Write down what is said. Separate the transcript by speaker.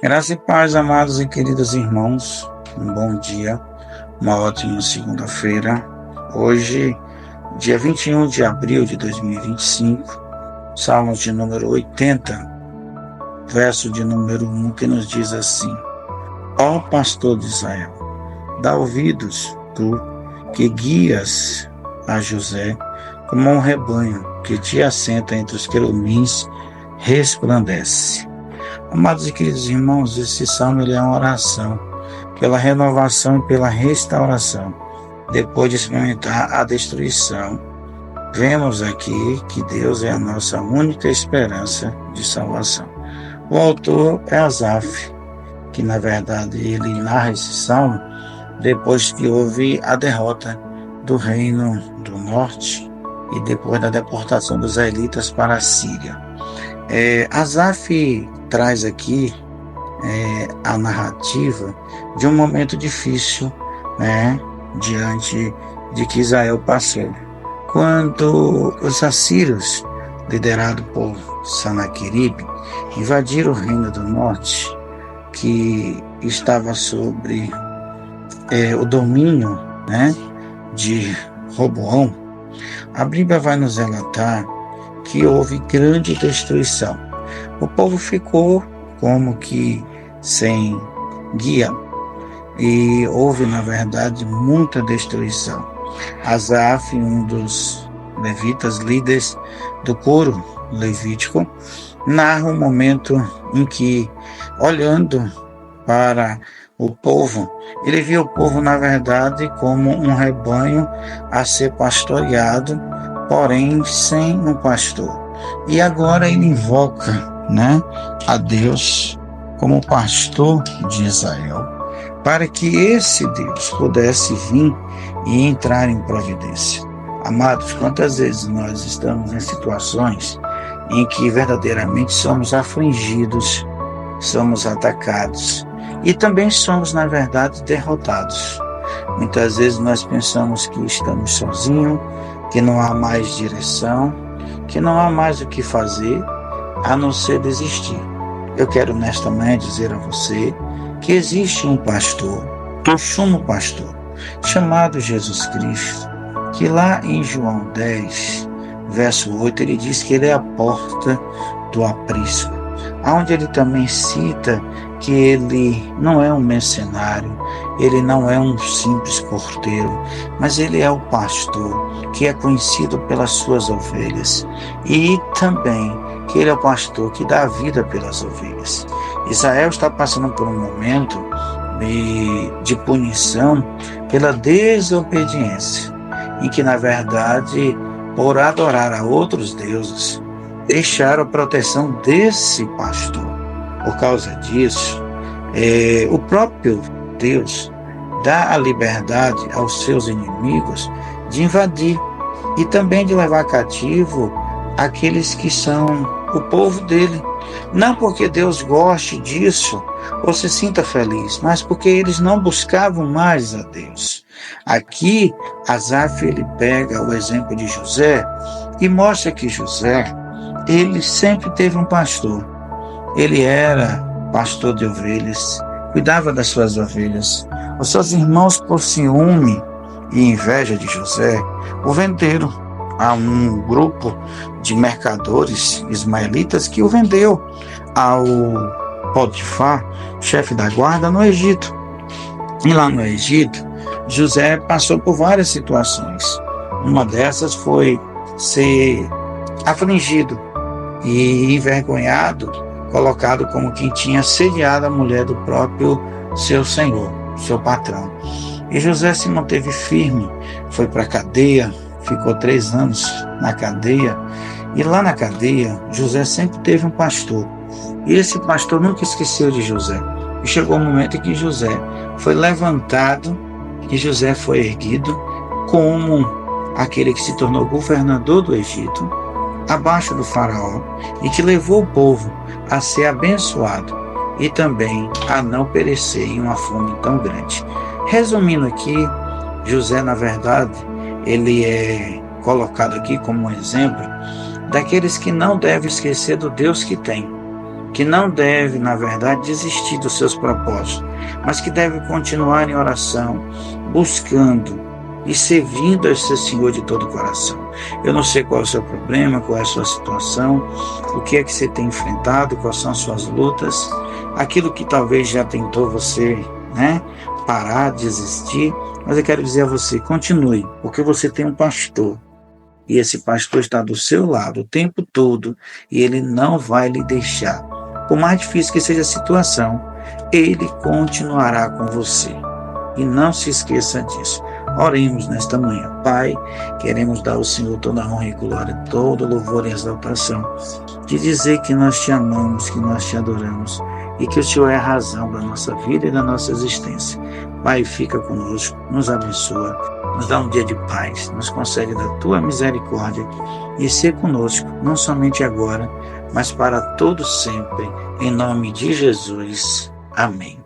Speaker 1: Graça e paz, amados e queridos irmãos. Um bom dia, uma ótima segunda-feira. Hoje, dia 21 de abril de 2025, Salmos de número 80, verso de número 1, que nos diz assim: Ó pastor de Israel, dá ouvidos, tu que guias a José como um rebanho que te assenta entre os querubins, resplandece. Amados e queridos irmãos, esse salmo ele é uma oração pela renovação e pela restauração. Depois de experimentar a destruição, vemos aqui que Deus é a nossa única esperança de salvação. O autor é Asaf, que na verdade ele narra esse salmo depois que houve a derrota do reino do norte e depois da deportação dos israelitas para a Síria. Asaf traz aqui a narrativa de um momento difícil, diante de que Israel passou. Quando os assírios, liderados por Sanaqueribe, invadiram o reino do norte, que estava sobre o domínio de Roboão, a Bíblia vai nos relatar que houve grande destruição. O povo ficou como que sem guia e houve, na verdade, muita destruição. Asaf, um dos levitas, líderes do coro levítico, narra um momento em que, olhando para o povo, ele viu o povo, na verdade, como um rebanho a ser pastoreado, porém sem um pastor. E agora ele invoca, a Deus como pastor de Israel, para que esse Deus pudesse vir e entrar em providência. Amados, quantas vezes nós estamos em situações em que verdadeiramente somos afligidos, somos atacados e também somos, na verdade, derrotados. Muitas vezes nós pensamos que estamos sozinhos, que não há mais direção, que não há mais o que fazer, a não ser desistir. Eu quero nesta manhã dizer a você que existe um pastor, um sumo pastor, chamado Jesus Cristo, que lá em João 10, verso 8, ele diz que ele é a porta do aprisco, onde ele também cita que ele não é um mercenário, ele não é um simples porteiro, mas ele é o pastor que é conhecido pelas suas ovelhas e também que ele é o pastor que dá a vida pelas ovelhas. Israel está passando por um momento de punição pela desobediência, em que na verdade, por adorar a outros deuses, deixaram a proteção desse pastor. Por causa disso, o próprio Deus dá a liberdade aos seus inimigos de invadir e também de levar cativo aqueles que são o povo dele. Não porque Deus goste disso ou se sinta feliz, mas porque eles não buscavam mais a Deus. Aqui, Asaf ele pega o exemplo de José e mostra que José, ele sempre teve um pastor. Ele era pastor de ovelhas, cuidava das suas ovelhas. Os seus irmãos, por ciúme e inveja de José, o venderam a um grupo de mercadores ismaelitas que o vendeu ao Potifar, chefe da guarda no Egito. E lá no Egito, José passou por várias situações. Uma dessas foi ser afligido e envergonhado, colocado como quem tinha assediado a mulher do próprio seu senhor, seu patrão. E José se manteve firme, foi para a cadeia, ficou 3 anos na cadeia, e lá na cadeia, José sempre teve um pastor. E esse pastor nunca esqueceu de José. E chegou o momento em que José foi levantado, e José foi erguido como aquele que se tornou governador do Egito, abaixo do faraó, e que levou o povo a ser abençoado e também a não perecer em uma fome tão grande. Resumindo aqui, José, na verdade, ele é colocado aqui como um exemplo daqueles que não devem esquecer do Deus que tem. que não deve, na verdade, desistir dos seus propósitos, mas que deve continuar em oração, buscando e servindo a esse Senhor de todo o coração. Eu não sei qual é o seu problema, qual é a sua situação, o que é que você tem enfrentado, quais são as suas lutas, aquilo que talvez já tentou você, parar, desistir, mas eu quero dizer a você, continue, porque você tem um pastor, e esse pastor está do seu lado o tempo todo, e ele não vai lhe deixar. Por mais difícil que seja a situação, ele continuará com você. E não se esqueça disso. Oremos nesta manhã. Pai, queremos dar ao Senhor toda a honra e glória, todo louvor e exaltação, de dizer que nós te amamos, que nós te adoramos, e que o Senhor é a razão da nossa vida e da nossa existência. Pai, fica conosco, nos abençoa, nos dá um dia de paz, nos concede da tua misericórdia e ser conosco, não somente agora, mas para todo sempre, em nome de Jesus. Amém.